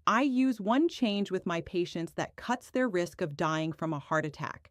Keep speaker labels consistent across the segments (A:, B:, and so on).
A: I use one change with my patients that cuts their risk of dying from a heart attack.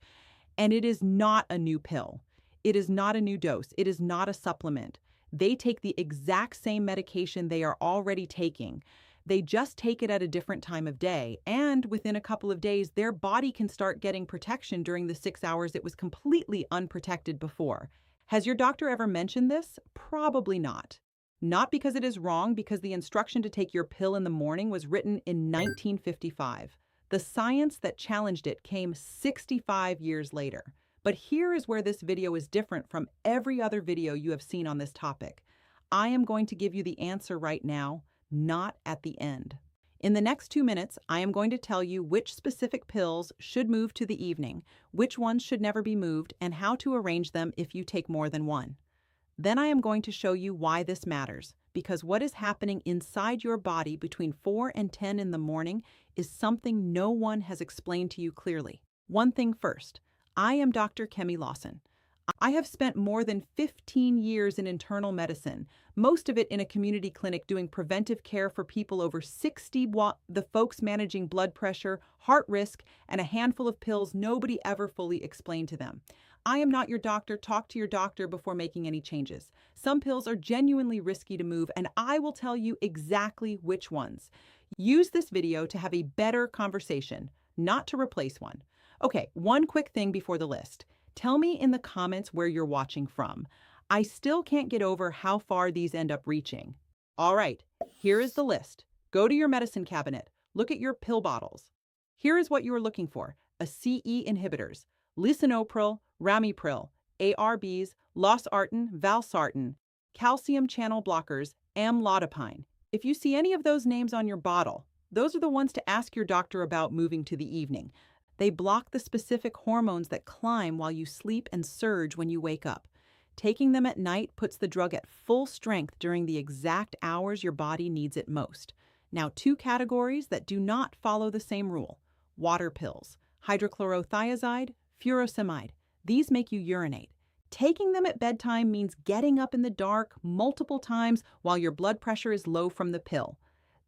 A: And it is not a new pill. It is not a new dose. It is not a supplement. They take the exact same medication they are already taking. They just take it at a different time of day. And within a couple of days, their body can start getting protection during the 6 hours it was completely unprotected before. Has your doctor ever mentioned this? Probably not. Not because it is wrong, because the instruction to take your pill in the morning was written in 1955. The science that challenged it came 65 years later. But here is where this video is different from every other video you have seen on this topic. I am going to give you the answer right now, not at the end. In the next 2 minutes, I am going to tell you which specific pills should move to the evening, which ones should never be moved, and how to arrange them if you take more than one. Then I am going to show you why this matters, because what is happening inside your body between 4 and 10 in the morning is something no one has explained to you clearly. One thing first, I am Dr. Kemi Lawson. I have spent more than 15 years in internal medicine, most of it in a community clinic doing preventive care for people over 60, the folks managing blood pressure, heart risk, and a handful of pills nobody ever fully explained to them. I am not your doctor. Talk to your doctor before making any changes. Some pills are genuinely risky to move, and I will tell you exactly which ones. Use this video to have a better conversation, not to replace one. Okay, one quick thing before the list. Tell me in the comments where you're watching from. I still can't get over how far these end up reaching. All right, here is the list. Go to your medicine cabinet. Look at your pill bottles. Here is what you are looking for. A CE inhibitors, lisinopril, ramipril, ARBs, losartan, valsartan, calcium channel blockers, amlodipine. If you see any of those names on your bottle, those are the ones to ask your doctor about moving to the evening. They block the specific hormones that climb while you sleep and surge when you wake up. Taking them at night puts the drug at full strength during the exact hours your body needs it most. Now, 2 categories that do not follow the same rule. Water pills, hydrochlorothiazide, furosemide. These make you urinate. Taking them at bedtime means getting up in the dark multiple times while your blood pressure is low from the pill.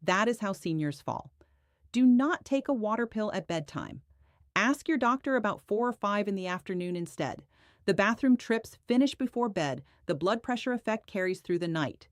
A: That is how seniors fall. Do not take a water pill at bedtime. Ask your doctor about 4 or 5 in the afternoon instead. The bathroom trips finish before bed. The blood pressure effect carries through the night.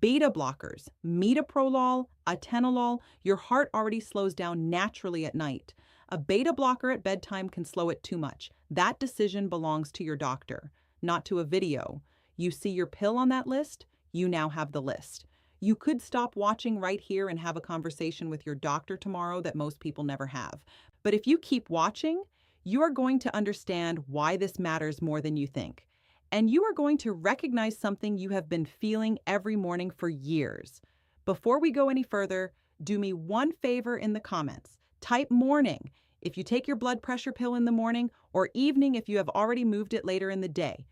A: Beta blockers, metoprolol, atenolol, your heart already slows down naturally at night. A beta blocker at bedtime can slow it too much. That decision belongs to your doctor, not to a video. You see your pill on that list, you now have the list. You could stop watching right here and have a conversation with your doctor tomorrow that most people never have. But if you keep watching, you are going to understand why this matters more than you think. And you are going to recognize something you have been feeling every morning for years. Before we go any further, do me one favor in the comments. Type morning if you take your blood pressure pill in the morning, or evening if you have already moved it later in the day.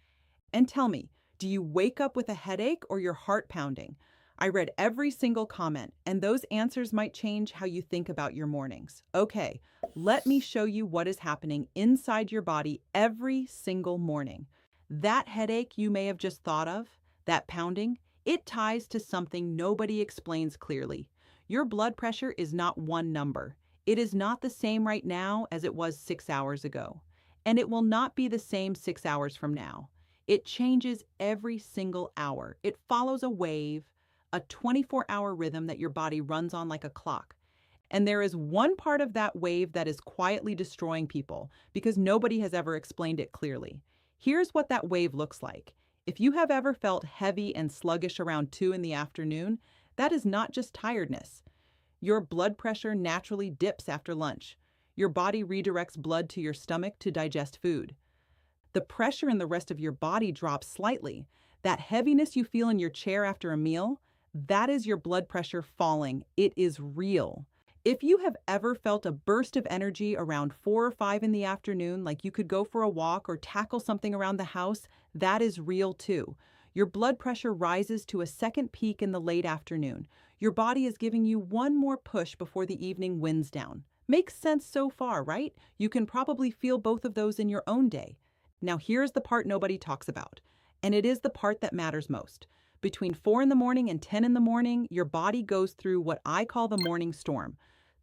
A: And tell me, do you wake up with a headache or your heart pounding? I read every single comment, and those answers might change how you think about your mornings. Okay, let me show you what is happening inside your body every single morning. That headache you may have just thought of, that pounding, it ties to something nobody explains clearly. Your blood pressure is not one number. It is not the same right now as it was 6 hours ago, and it will not be the same 6 hours from now. It changes every single hour. It follows a wave, a 24-hour rhythm that your body runs on like a clock. And there is one part of that wave that is quietly destroying people because nobody has ever explained it clearly. Here's what that wave looks like. If you have ever felt heavy and sluggish around 2 in the afternoon, that is not just tiredness. Your blood pressure naturally dips after lunch. Your body redirects blood to your stomach to digest food. The pressure in the rest of your body drops slightly. That heaviness you feel in your chair after a meal, that is your blood pressure falling. It is real. If you have ever felt a burst of energy around 4 or 5 in the afternoon, like you could go for a walk or tackle something around the house, that is real too. Your blood pressure rises to a second peak in the late afternoon. Your body is giving you one more push before the evening winds down. Makes sense so far, right? You can probably feel both of those in your own day. Now here's the part nobody talks about, and it is the part that matters most. Between 4 in the morning and 10 in the morning, your body goes through what I call the morning storm.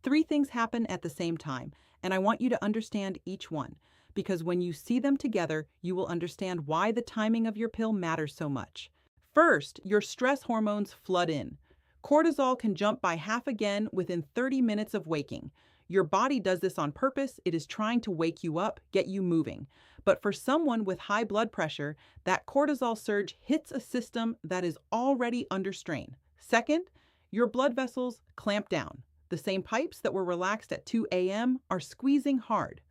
A: Three things happen at the same time, and I want you to understand each one, because when you see them together, you will understand why the timing of your pill matters so much. First, your stress hormones flood in. Cortisol can jump by half again within 30 minutes of waking. Your body does this on purpose. It is trying to wake you up, get you moving. But for someone with high blood pressure, that cortisol surge hits a system that is already under strain. Second, your blood vessels clamp down. The same pipes that were relaxed at 2 a.m. are squeezing hard.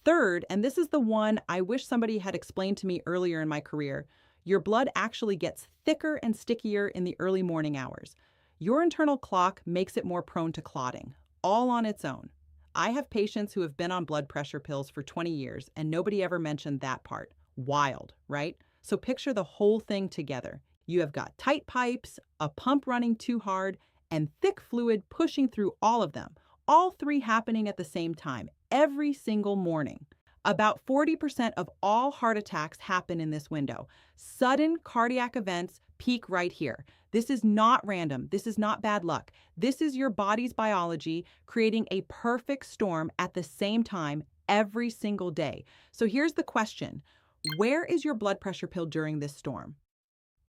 A: Third, and this is the one I wish somebody had explained to me earlier in my career, your blood actually gets thicker and stickier in the early morning hours. Your internal clock makes it more prone to clotting, all on its own. I have patients who have been on blood pressure pills for 20 years and nobody ever mentioned that part. Wild, right? So picture the whole thing together. You have got tight pipes, a pump running too hard, and thick fluid pushing through all of them, all three happening at the same time, every single morning. About 40% of all heart attacks happen in this window. Sudden cardiac events peak right here. This is not random. This is not bad luck. This is your body's biology creating a perfect storm at the same time every single day. So here's the question. Where is your blood pressure pill during this storm?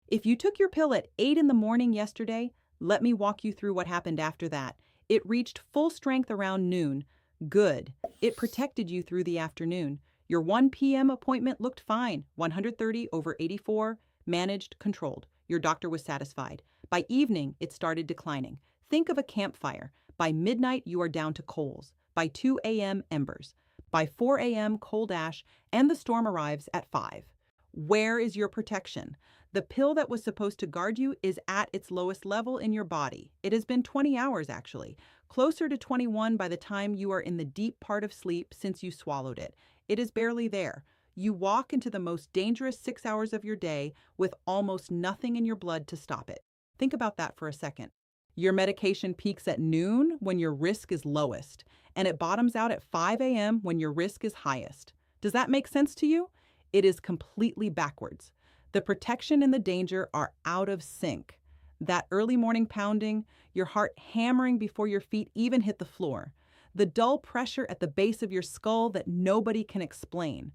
A: If you took your pill at 8 in the morning yesterday, let me walk you through what happened after that. It reached full strength around noon. Good. It protected you through the afternoon. Your 1 p.m. appointment looked fine. 130/84, managed, controlled. Your doctor was satisfied. By evening, it started declining. Think of a campfire. By midnight, you are down to coals. By 2 a.m., embers. By 4 a.m., cold ash, and the storm arrives at 5. Where is your protection? The pill that was supposed to guard you is at its lowest level in your body. It has been 20 hours, actually. Closer to 21 by the time you are in the deep part of sleep since you swallowed it. It is barely there. You walk into the most dangerous 6 hours of your day with almost nothing in your blood to stop it. Think about that for a second. Your medication peaks at noon when your risk is lowest, and it bottoms out at 5 a.m. when your risk is highest. Does that make sense to you? It is completely backwards. The protection and the danger are out of sync. That early morning pounding, your heart hammering before your feet even hit the floor. The dull pressure at the base of your skull that nobody can explain.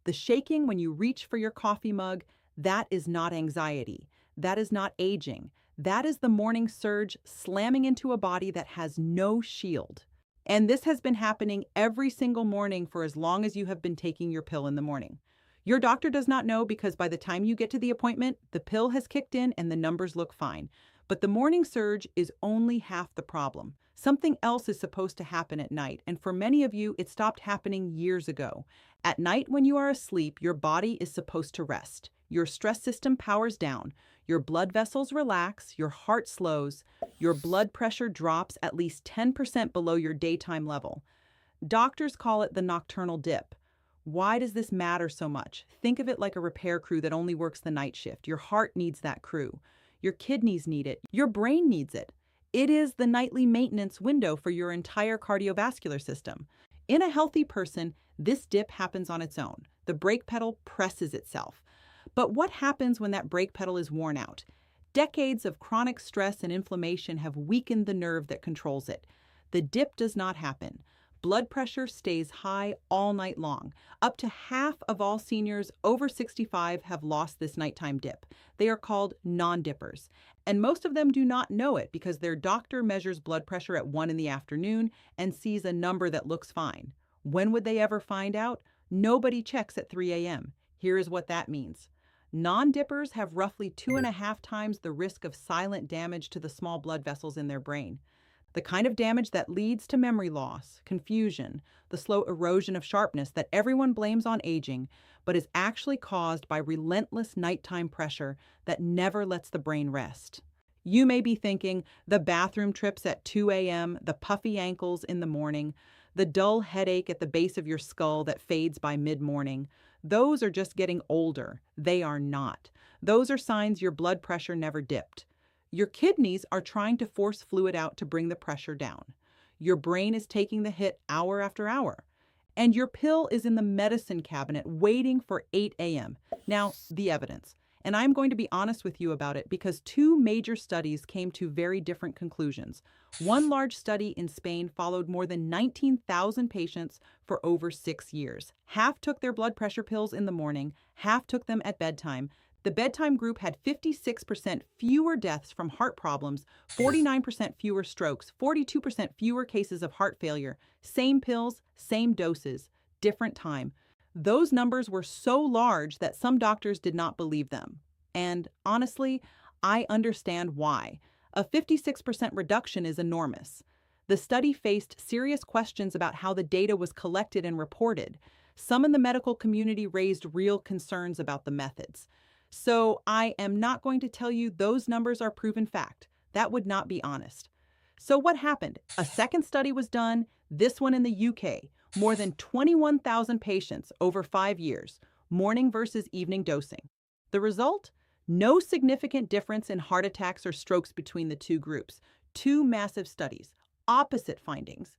A: The shaking when you reach for your coffee mug, that is not anxiety. That is not aging. That is the morning surge slamming into a body that has no shield. And this has been happening every single morning for as long as you have been taking your pill in the morning. Your doctor does not know because by the time you get to the appointment, the pill has kicked in and the numbers look fine. But the morning surge is only half the problem. Something else is supposed to happen at night, and for many of you, it stopped happening years ago. At night, when you are asleep, your body is supposed to rest. Your stress system powers down. Your blood vessels relax, your heart slows, your blood pressure drops at least 10% below your daytime level. Doctors call it the nocturnal dip. Why does this matter so much? Think of it like a repair crew that only works the night shift. Your heart needs that crew. Your kidneys need it. Your brain needs it. It is the nightly maintenance window for your entire cardiovascular system. In a healthy person, this dip happens on its own. The brake pedal presses itself. But what happens when that brake pedal is worn out? Decades of chronic stress and inflammation have weakened the nerve that controls it. The dip does not happen. Blood pressure stays high all night long. Up to half of all seniors over 65 have lost this nighttime dip. They are called non-dippers. And most of them do not know it because their doctor measures blood pressure at 1 in the afternoon and sees a number that looks fine. When would they ever find out? Nobody checks at 3 a.m. Here is what that means. Non-dippers have roughly 2.5 times the risk of silent damage to the small blood vessels in their brain. The kind of damage that leads to memory loss, confusion, the slow erosion of sharpness that everyone blames on aging, but is actually caused by relentless nighttime pressure that never lets the brain rest. You may be thinking the bathroom trips at 2 a.m., the puffy ankles in the morning, the dull headache at the base of your skull that fades by mid-morning. Those are just getting older. They are not. Those are signs your blood pressure never dipped. Your kidneys are trying to force fluid out to bring the pressure down. Your brain is taking the hit hour after hour. And your pill is in the medicine cabinet waiting for 8 a.m. Now, the evidence. And I'm going to be honest with you about it because two major studies came to very different conclusions. One large study in Spain followed more than 19,000 patients for over 6 years. Half took their blood pressure pills in the morning, half took them at bedtime. The bedtime group had 56% fewer deaths from heart problems, 49% fewer strokes, 42% fewer cases of heart failure. Same pills, same doses, different time. Those numbers were so large that some doctors did not believe them. And honestly, I understand why. A 56% reduction is enormous. The study faced serious questions about how the data was collected and reported. Some in the medical community raised real concerns about the methods. So I am not going to tell you those numbers are proven fact. That would not be honest. So what happened? A second study was done, this one in the UK. More than 21,000 patients over 5 years, morning versus evening dosing. The result? No significant difference in heart attacks or strokes between the two groups. Two massive studies, opposite findings.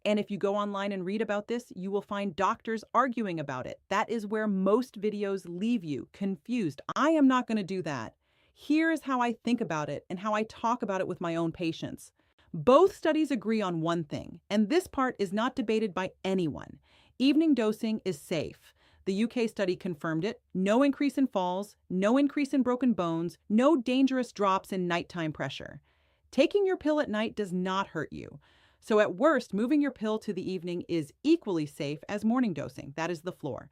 A: And if you go online and read about this, you will find doctors arguing about it. That is where most videos leave you confused. I am not going to do that. Here is how I think about it and how I talk about it with my own patients. Both studies agree on one thing, and this part is not debated by anyone. Evening dosing is safe. The UK study confirmed it. No increase in falls, no increase in broken bones, no dangerous drops in nighttime pressure. Taking your pill at night does not hurt you. So at worst, moving your pill to the evening is equally safe as morning dosing. That is the floor.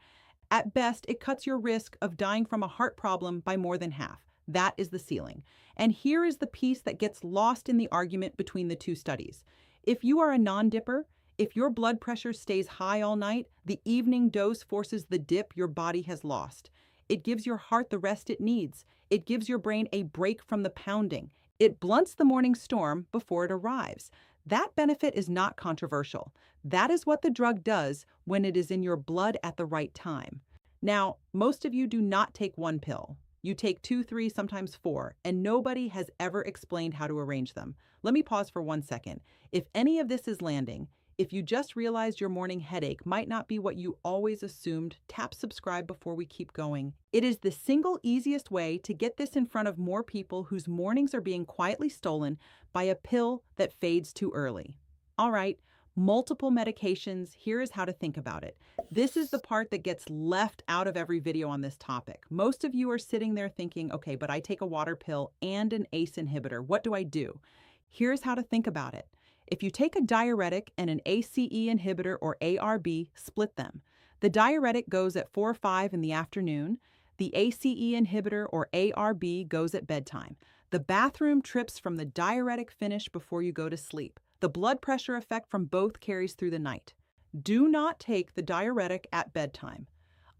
A: At best, it cuts your risk of dying from a heart problem by more than half. That is the ceiling. And here is the piece that gets lost in the argument between the two studies. If you are a non-dipper, if your blood pressure stays high all night, the evening dose forces the dip your body has lost. It gives your heart the rest it needs. It gives your brain a break from the pounding. It blunts the morning storm before it arrives. That benefit is not controversial. That is what the drug does when it is in your blood at the right time. Now, most of you do not take one pill. You take 2, 3, sometimes 4, and nobody has ever explained how to arrange them. Let me pause for 1 second. If any of this is landing, if you just realized your morning headache might not be what you always assumed, tap subscribe before we keep going. It is the single easiest way to get this in front of more people whose mornings are being quietly stolen by a pill that fades too early. All right, multiple medications, here is how to think about it. This is the part that gets left out of every video on this topic. Most of you are sitting there thinking, okay, but I take a water pill and an ACE inhibitor. What do I do? Here's how to think about it. If you take a diuretic and an ACE inhibitor or ARB, split them. The diuretic goes at 4 or 5 in the afternoon. The ACE inhibitor or ARB goes at bedtime. The bathroom trips from the diuretic finish before you go to sleep. The blood pressure effect from both carries through the night. Do not take the diuretic at bedtime.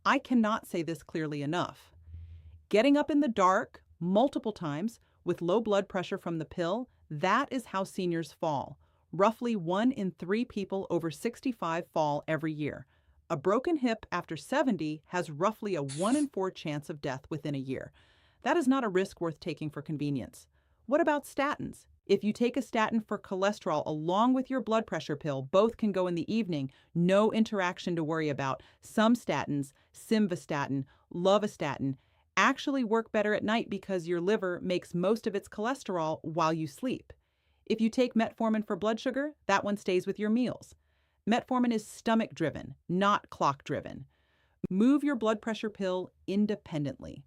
A: I cannot say this clearly enough. Getting up in the dark multiple times with low blood pressure from the pill, that is how seniors fall. Roughly 1 in 3 people over 65 fall every year. A broken hip after 70 has roughly a 1 in 4 chance of death within a year. That is not a risk worth taking for convenience. What about statins? If you take a statin for cholesterol along with your blood pressure pill, both can go in the evening, no interaction to worry about. Some statins, simvastatin, lovastatin, actually work better at night because your liver makes most of its cholesterol while you sleep. If you take metformin for blood sugar, that one stays with your meals. Metformin is stomach-driven, not clock-driven. Move your blood pressure pill independently.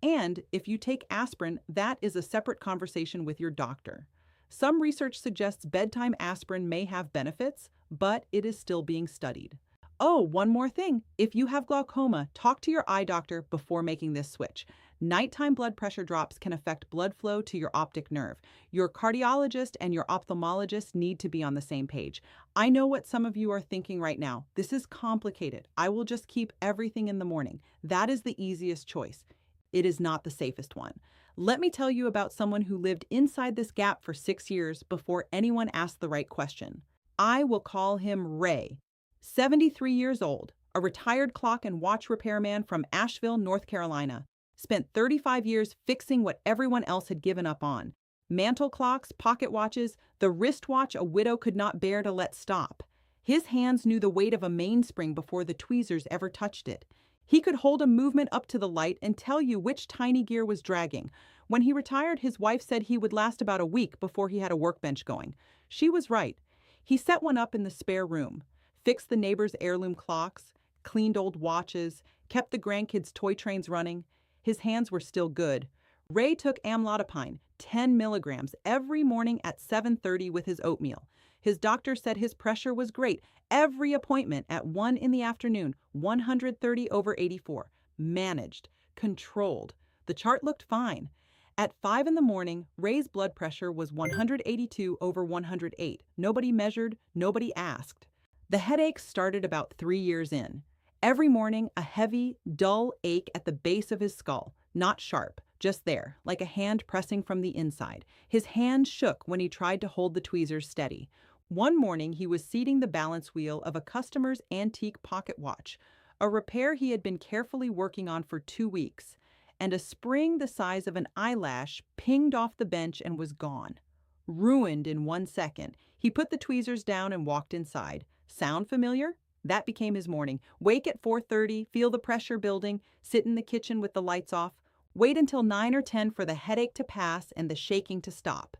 A: And if you take aspirin, that is a separate conversation with your doctor. Some research suggests bedtime aspirin may have benefits, but it is still being studied. Oh, one more thing. If you have glaucoma, talk to your eye doctor before making this switch. Nighttime blood pressure drops can affect blood flow to your optic nerve. Your cardiologist and your ophthalmologist need to be on the same page. I know what some of you are thinking right now. This is complicated. I will just keep everything in the morning. That is the easiest choice. It is not the safest one. Let me tell you about someone who lived inside this gap for 6 years before anyone asked the right question. I will call him Ray. 73 years old, a retired clock and watch repairman from Asheville, North Carolina. Spent 35 years fixing what everyone else had given up on. Mantle clocks, pocket watches, the wristwatch a widow could not bear to let stop. His hands knew the weight of a mainspring before the tweezers ever touched it. He could hold a movement up to the light and tell you which tiny gear was dragging. When he retired, his wife said he would last about a week before he had a workbench going. She was right. He set one up in the spare room, fixed the neighbors' heirloom clocks, cleaned old watches, kept the grandkids' toy trains running. His hands were still good. Ray took amlodipine, 10 milligrams, every morning at 7:30 with his oatmeal. His doctor said his pressure was great. Every appointment at 1 in the afternoon, 130/84. Managed, controlled. The chart looked fine. At 5 in the morning, Ray's blood pressure was 182/108. Nobody measured, nobody asked. The headaches started about 3 years in. Every morning, a heavy, dull ache at the base of his skull, not sharp, just there, like a hand pressing from the inside. His hand shook when he tried to hold the tweezers steady. One morning, he was seating the balance wheel of a customer's antique pocket watch, a repair he had been carefully working on for 2 weeks, and a spring the size of an eyelash pinged off the bench and was gone. Ruined in 1 second, he put the tweezers down and walked inside. Sound familiar? That became his morning. Wake at 4:30, feel the pressure building, sit in the kitchen with the lights off, wait until 9 or 10 for the headache to pass and the shaking to stop.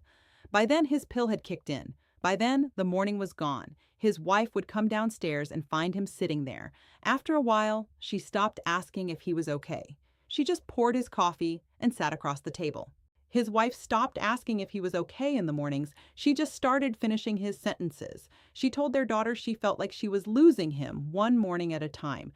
A: By then, his pill had kicked in. By then, the morning was gone. His wife would come downstairs and find him sitting there. After a while, she stopped asking if he was okay. She just poured his coffee and sat across the table. His wife stopped asking if he was okay in the mornings. She just started finishing his sentences. She told their daughter she felt like she was losing him one morning at a time.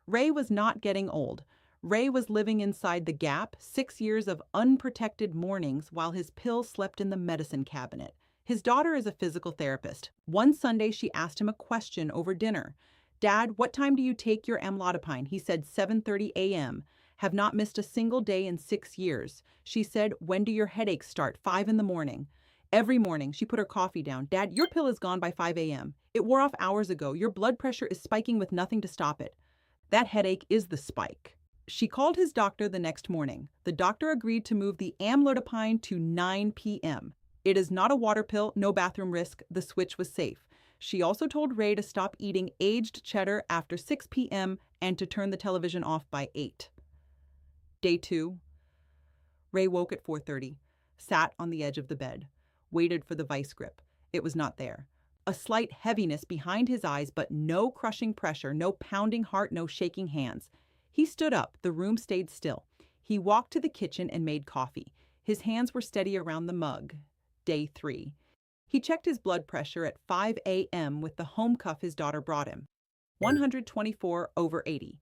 A: Ray was not getting old. Ray was living inside the gap, 6 years of unprotected mornings while his pill slept in the medicine cabinet. His daughter is a physical therapist. One Sunday, she asked him a question over dinner. "Dad, what time do you take your amlodipine?" He said 7:30 a.m. Have not missed a single day in 6 years. She said, "When do your headaches start?" 5 in the morning. Every morning, she put her coffee down. "Dad, your pill is gone by 5 a.m. It wore off hours ago. Your blood pressure is spiking with nothing to stop it." That headache is the spike. She called his doctor the next morning. The doctor agreed to move the amlodipine to 9 p.m. It is not a water pill, no bathroom risk. The switch was safe. She also told Ray to stop eating aged cheddar after 6 p.m. and to turn the television off by 8. Day 2. Ray woke at 4:30, sat on the edge of the bed, waited for the vice grip. It was not there. A slight heaviness behind his eyes, but no crushing pressure, no pounding heart, no shaking hands. He stood up. The room stayed still. He walked to the kitchen and made coffee. His hands were steady around the mug. Day 3. He checked his blood pressure at 5 a.m. with the home cuff his daughter brought him. 124/80.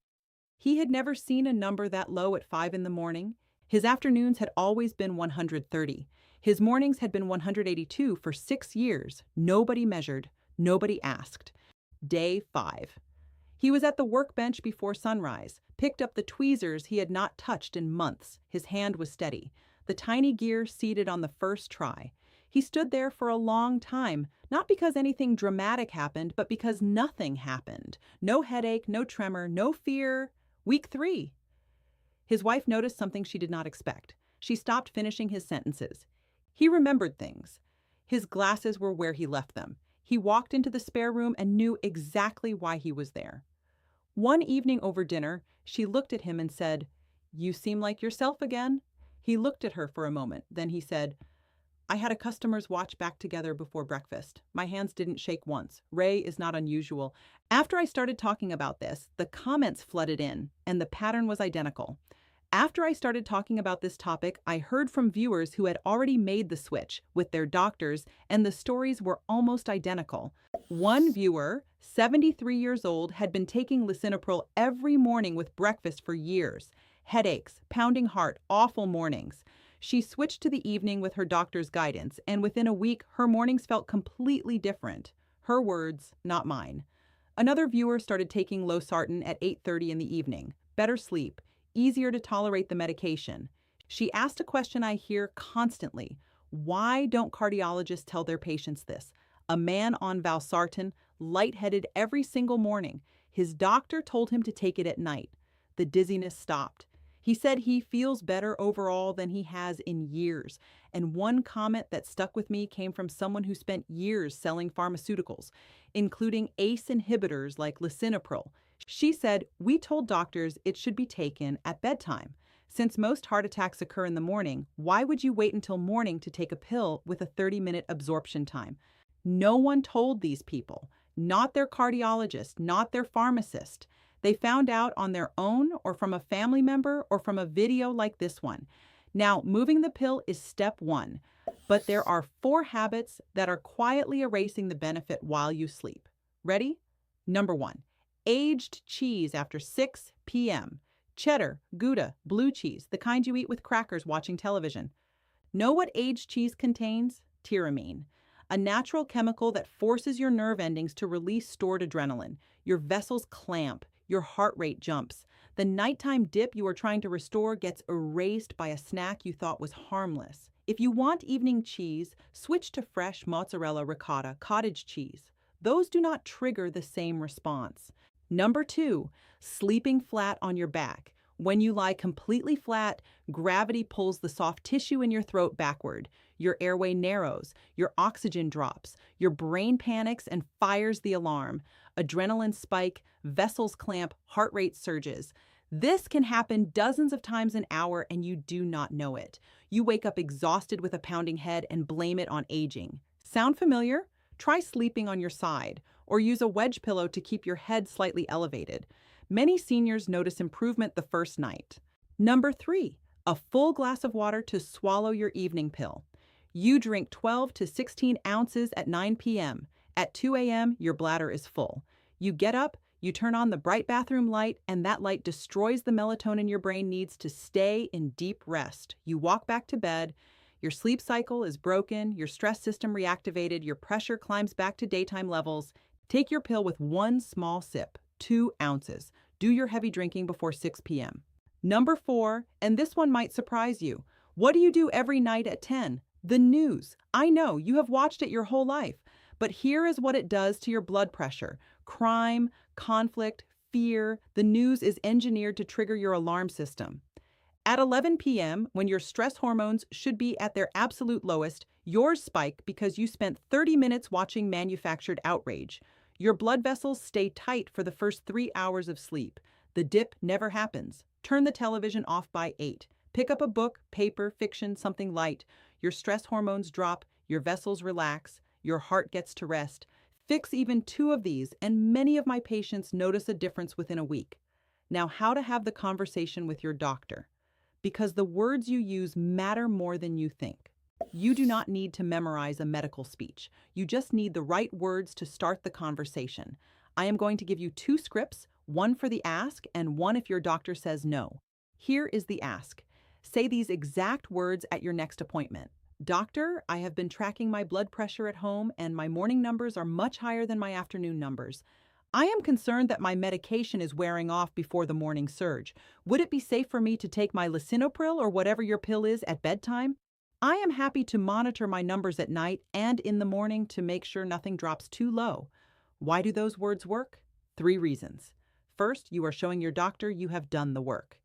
A: He had never seen a number that low at 5 in the morning. His afternoons had always been 130. His mornings had been 182 for 6 years. Nobody measured. Nobody asked. Day 5. He was at the workbench before sunrise, picked up the tweezers he had not touched in months. His hand was steady. The tiny gear seated on the first try. He stood there for a long time, not because anything dramatic happened, but because nothing happened. No headache, no tremor, no fear. Week 3. His wife noticed something she did not expect. She stopped finishing his sentences. He remembered things. His glasses were where he left them. He walked into the spare room and knew exactly why he was there. One evening over dinner, she looked at him and said, "You seem like yourself again." He looked at her for a moment. Then he said, "I had a customer's watch back together before breakfast. My hands didn't shake once. Ray is not unusual." After I started talking about this, the comments flooded in, and the pattern was identical. After I started talking about this topic, I heard from viewers who had already made the switch with their doctors, and the stories were almost identical. One viewer, 73 years old, had been taking lisinopril every morning with breakfast for years. Headaches, pounding heart, awful mornings. She switched to the evening with her doctor's guidance, and within a week, her mornings felt completely different. Her words, not mine. Another viewer started taking losartan at 8:30 in the evening. Better sleep, easier to tolerate the medication. She asked a question I hear constantly. Why don't cardiologists tell their patients this? A man on valsartan, lightheaded every single morning. His doctor told him to take it at night. The dizziness stopped. He said he feels better overall than he has in years. And one comment that stuck with me came from someone who spent years selling pharmaceuticals, including ACE inhibitors like lisinopril. She said, "We told doctors it should be taken at bedtime. Since most heart attacks occur in the morning, why would you wait until morning to take a pill with a 30-minute absorption time?" No one told these people, not their cardiologist, not their pharmacist. They found out on their own or from a family member or from a video like this one. Now, moving the pill is step one, but there are 4 habits that are quietly erasing the benefit while you sleep. Ready? Number 1. Aged cheese after 6 p.m. Cheddar, Gouda, blue cheese, the kind you eat with crackers watching television. Know what aged cheese contains? Tyramine, a natural chemical that forces your nerve endings to release stored adrenaline. Your vessels clamp, your heart rate jumps. The nighttime dip you are trying to restore gets erased by a snack you thought was harmless. If you want evening cheese, switch to fresh mozzarella, ricotta, cottage cheese. Those do not trigger the same response. Number 2, sleeping flat on your back. When you lie completely flat, gravity pulls the soft tissue in your throat backward. Your airway narrows, your oxygen drops, your brain panics and fires the alarm. Adrenaline spike, vessels clamp, heart rate surges. This can happen dozens of times an hour and you do not know it. You wake up exhausted with a pounding head and blame it on aging. Sound familiar? Try sleeping on your side or use a wedge pillow to keep your head slightly elevated. Many seniors notice improvement the first night. Number 3, a full glass of water to swallow your evening pill. You drink 12 to 16 ounces at 9 p.m. At 2 a.m., your bladder is full. You get up, you turn on the bright bathroom light, and that light destroys the melatonin your brain needs to stay in deep rest. You walk back to bed. Your sleep cycle is broken, your stress system reactivated, your pressure climbs back to daytime levels. Take your pill with 1 small sip, 2 ounces. Do your heavy drinking before 6 p.m. Number 4, and this one might surprise you. What do you do every night at 10? The news. I know, you have watched it your whole life, but here is what it does to your blood pressure. Crime, conflict, fear. The news is engineered to trigger your alarm system. At 11 p.m., when your stress hormones should be at their absolute lowest, yours spike because you spent 30 minutes watching manufactured outrage. Your blood vessels stay tight for the first 3 hours of sleep. The dip never happens. Turn the television off by 8. Pick up a book, paper, fiction, something light. Your stress hormones drop, your vessels relax, your heart gets to rest. Fix even 2 of these, and many of my patients notice a difference within a week. Now, how to have the conversation with your doctor. Because the words you use matter more than you think. You do not need to memorize a medical speech. You just need the right words to start the conversation. I am going to give you 2 scripts, one for the ask and one if your doctor says no. Here is the ask. Say these exact words at your next appointment. "Doctor, I have been tracking my blood pressure at home and my morning numbers are much higher than my afternoon numbers. I am concerned that my medication is wearing off before the morning surge. Would it be safe for me to take my lisinopril or whatever your pill is at bedtime? I am happy to monitor my numbers at night and in the morning to make sure nothing drops too low." Why do those words work? 3 reasons. First, you are showing your doctor you have done the work.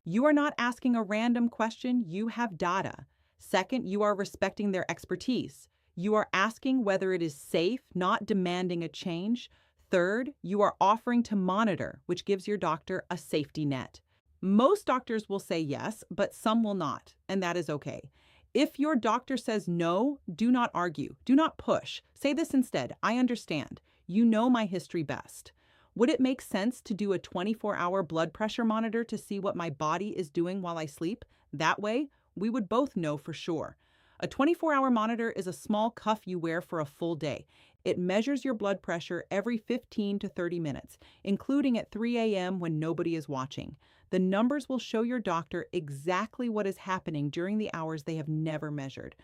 A: You are not asking a random question, you have data. Second, you are respecting their expertise. You are asking whether it is safe, not demanding a change. Third, you are offering to monitor, which gives your doctor a safety net. Most doctors will say yes, but some will not, and that is okay. If your doctor says no, do not argue. Do not push. Say this instead: "I understand. You know my history best. Would it make sense to do a 24-hour blood pressure monitor to see what my body is doing while I sleep? That way, we would both know for sure." A 24-hour monitor is a small cuff you wear for a full day. It measures your blood pressure every 15 to 30 minutes, including at 3 a.m. when nobody is watching. The numbers will show your doctor exactly what is happening during the hours they have never measured.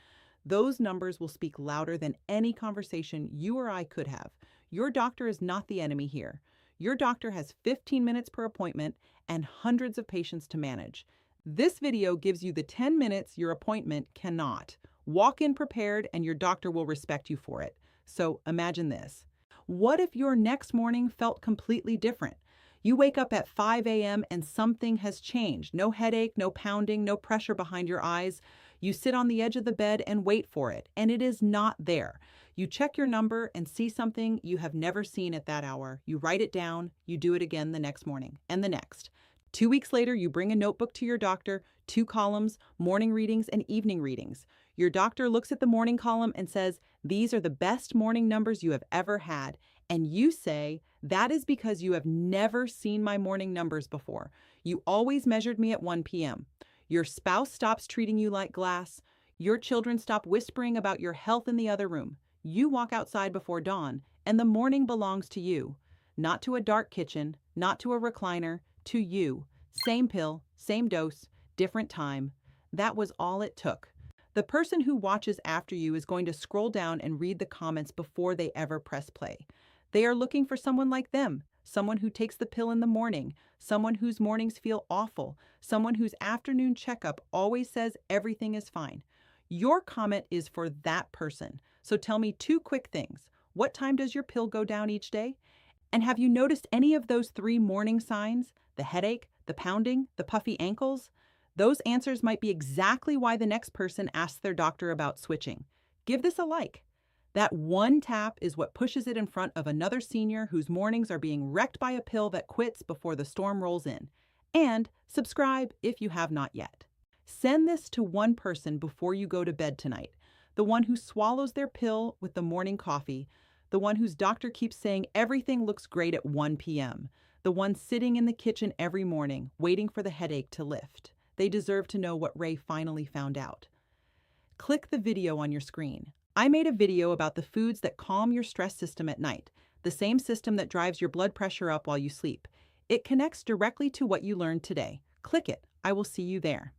A: Those numbers will speak louder than any conversation you or I could have. Your doctor is not the enemy here. Your doctor has 15 minutes per appointment and hundreds of patients to manage. This video gives you the 10 minutes your appointment cannot. Walk in prepared and your doctor will respect you for it. So imagine this. What if your next morning felt completely different? You wake up at 5 a.m. and something has changed. No headache, no pounding, no pressure behind your eyes. You sit on the edge of the bed and wait for it, and it is not there. You check your number and see something you have never seen at that hour. You write it down, you do it again the next morning, and the next. 2 weeks later, you bring a notebook to your doctor, 2 columns, morning readings and evening readings. Your doctor looks at the morning column and says, "These are the best morning numbers you have ever had." And you say, "That is because you have never seen my morning numbers before. You always measured me at 1 p.m. Your spouse stops treating you like glass. Your children stop whispering about your health in the other room. You walk outside before dawn, and the morning belongs to you. Not to a dark kitchen, not to a recliner, to you. Same pill, same dose, different time." That was all it took. The person who watches after you is going to scroll down and read the comments before they ever press play. They are looking for someone like them, someone who takes the pill in the morning, someone whose mornings feel awful, someone whose afternoon checkup always says everything is fine. Your comment is for that person. So tell me 2 quick things. What time does your pill go down each day? And have you noticed any of those 3 morning signs? The headache, the pounding, the puffy ankles? Those answers might be exactly why the next person asks their doctor about switching. Give this a like. That one tap is what pushes it in front of another senior whose mornings are being wrecked by a pill that quits before the storm rolls in. And subscribe if you have not yet. Send this to one person before you go to bed tonight. The one who swallows their pill with the morning coffee. The one whose doctor keeps saying everything looks great at 1 p.m. The one sitting in the kitchen every morning, waiting for the headache to lift. They deserve to know what Ray finally found out. Click the video on your screen. I made a video about the foods that calm your stress system at night, the same system that drives your blood pressure up while you sleep. It connects directly to what you learned today. Click it. I will see you there.